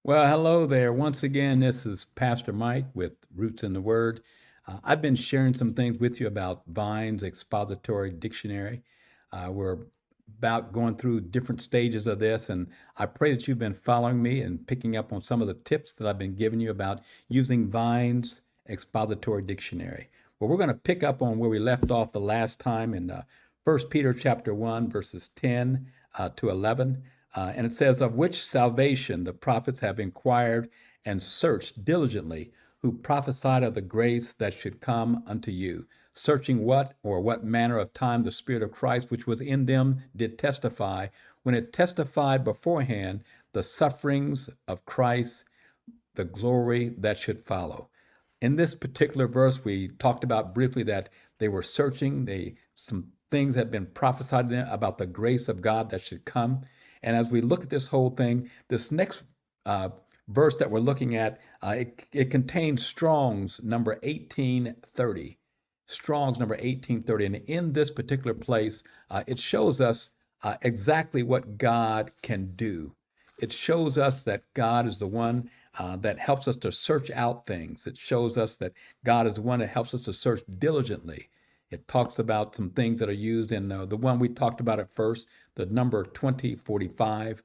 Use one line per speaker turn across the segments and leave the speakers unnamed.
Well, hello there. Once again, this is Pastor Mike with Roots in the Word. I've been sharing some things with you about Vine's Expository Dictionary. We're about going through different stages of this, and I pray that you've been following me and picking up on some of the tips that I've been giving you about using Vine's Expository Dictionary. Well, we're going to pick up on where we left off the last time in 1 Peter chapter 1, verses 10 to 11. And it says, of which salvation the prophets have inquired and searched diligently, who prophesied of the grace that should come unto you, searching what manner of time the Spirit of Christ, which was in them, did testify, when it testified beforehand the sufferings of Christ, the glory that should follow. In this particular verse, we talked about briefly that they were searching. Some things had been prophesied to them about the grace of God that should come. And as we look at this whole thing, this next verse that we're looking at, it contains Strong's number 1830. Strong's number 1830. And in this particular place, it shows us exactly what God can do. It shows us that God is the one that helps us to search out things. It shows us that God is the one that helps us to search diligently. It talks about some things that are used in the one we talked about at first, the number 2045.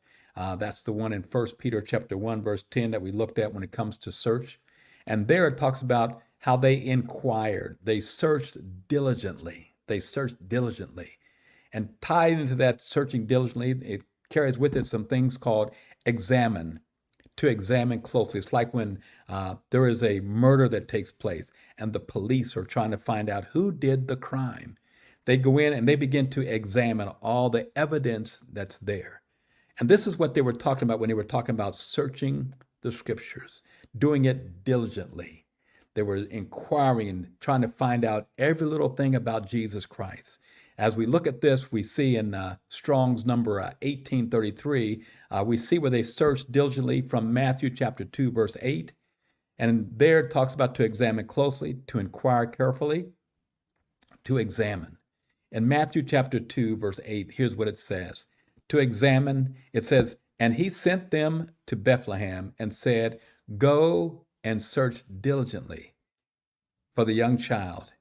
That's the one in 1 Peter chapter 1, verse 10 that we looked at when it comes to search. And there it talks about how they inquired. They searched diligently. They searched diligently. And tied into that searching diligently, it carries with it some things called examine, to examine closely. It's like when there is a murder that takes place and the police are trying to find out who did the crime. They go in and they begin to examine all the evidence that's there. And this is what they were talking about when they were talking about searching the scriptures, doing it diligently. They were inquiring and trying to find out every little thing about Jesus Christ. As we look at this, we see in Strong's number 1833, we see where they searched diligently from Matthew chapter 2, verse 8. And there it talks about to examine closely, to inquire carefully, to examine. In Matthew chapter 2, verse 8, here's what it says. To examine, it says, and he sent them to Bethlehem and said, go and search diligently for the young child.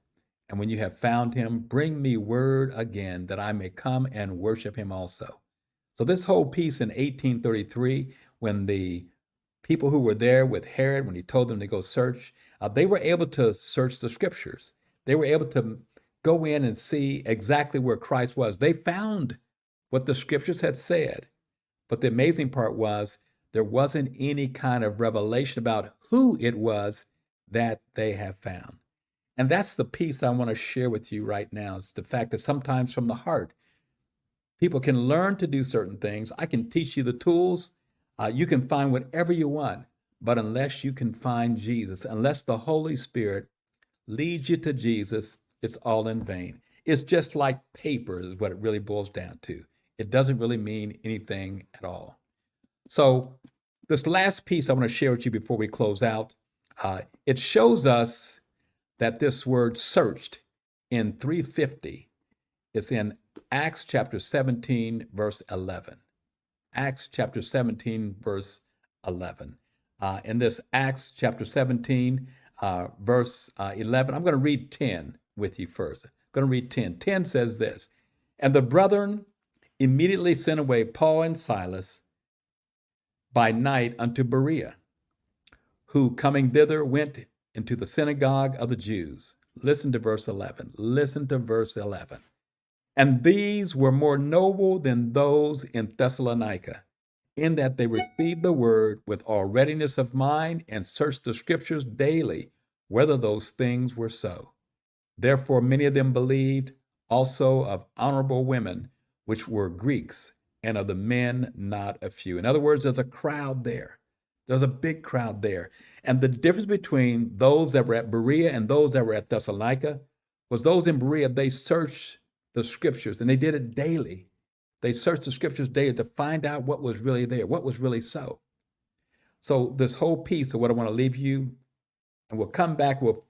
And when you have found him, bring me word again that I may come and worship him also. So this whole piece in 1833, when the people who were there with Herod, when he told them to go search, they were able to search the scriptures. They were able to go in and see exactly where Christ was. They found what the scriptures had said. But the amazing part was there wasn't any kind of revelation about who it was that they have found. And that's the piece I want to share with you right now. It's the fact that sometimes from the heart, people can learn to do certain things. I can teach you the tools. You can find whatever you want. But unless you can find Jesus, unless the Holy Spirit leads you to Jesus, it's all in vain. It's just like paper is what it really boils down to. It doesn't really mean anything at all. So this last piece I want to share with you before we close out, it shows us that this word searched in 350 is in Acts chapter 17, verse 11. Acts chapter 17, verse 11. In this Acts chapter 17, verse 11, I'm going to read 10 with you first. I'm going to read 10. 10 says this, and the brethren immediately sent away Paul and Silas by night unto Berea, who coming thither went into the synagogue of the Jews. Listen to verse 11. Listen to verse 11. And these were more noble than those in Thessalonica, in that they received the word with all readiness of mind and searched the scriptures daily, whether those things were so. Therefore many of them believed, also of honorable women, which were Greeks, and of the men not a few. In other words, there's a crowd there. There's a big crowd there. And the difference between those that were at Berea and those that were at Thessalonica was those in Berea, they searched the scriptures and they did it daily. They searched the scriptures daily to find out what was really there, what was really so. So this whole piece of what I want to leave you, and we'll come back, we'll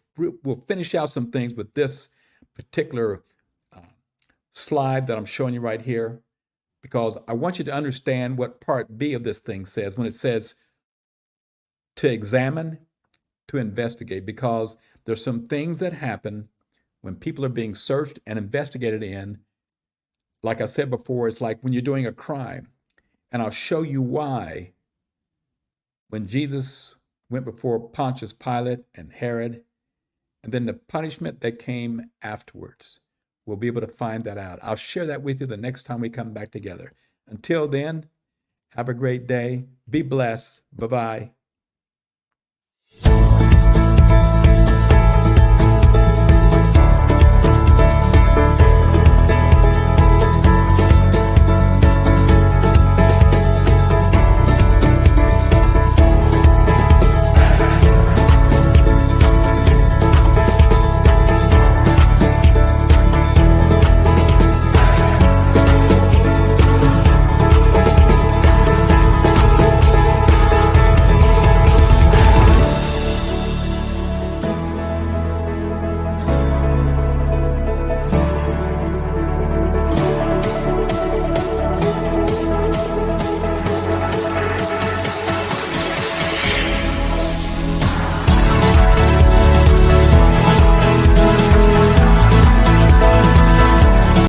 finish out some things with this particular slide that I'm showing you right here, because I want you to understand what part B of this thing says when it says, to examine, to investigate, because there's some things that happen when people are being searched and investigated in. Like I said before, it's like when you're doing a crime. And I'll show you why when Jesus went before Pontius Pilate and Herod, and then the punishment that came afterwards. We'll be able to find that out. I'll share that with you the next time we come back together. Until then, have a great day. Be blessed. Bye bye.